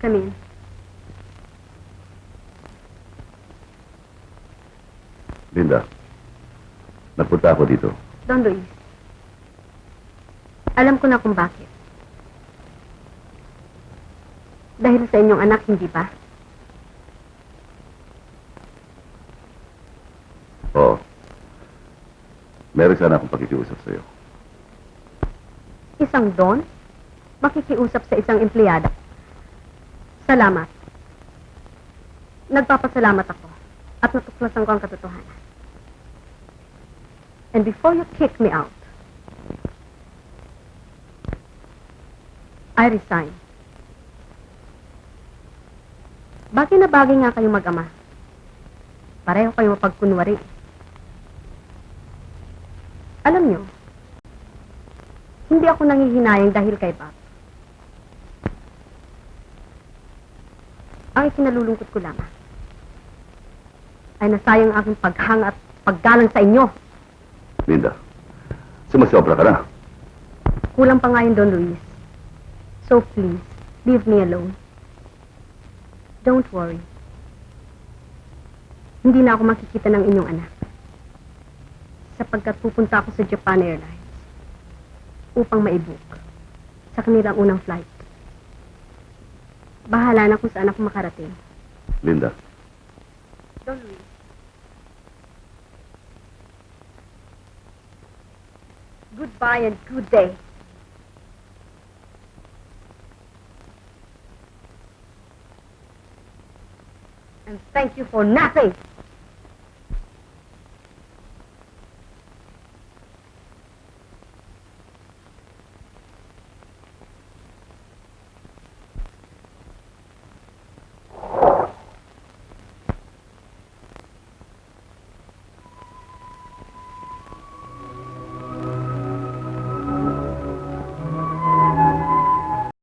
Come in. Linda, nagpunta ako dito. Don Luis. Alam ko na kung bakit. Dahil sa inyong anak, hindi ba? Oo. Meron sana akong pakikiusap sa'yo. Isang don? Makikiusap sa isang empleyada? Salamat. Nagpapasalamat ako at natuklasan ko ang katotohanan. And before you kick me out, I resign. Bagay na bagay nga kayong mag-ama. Pareho kayo mapagkunwari. Alam nyo, hindi ako nangihinayang dahil kay Bob. Ang ikinalulungkot ko lamang ay nasayang ang aking paghanga at paggalang sa inyo. Linda, sumasobra ka na. Kulang pa nga yun, Don Luis. So please, leave me alone. Don't worry. Hindi na ako makikita ng inyong anak. Sapagkat pupunta ako sa Japan Airlines upang maibook sa kanilang unang flight. Bahala na kung saan ako makarating. Linda, Don Luis. Goodbye and good day. And thank you for nothing.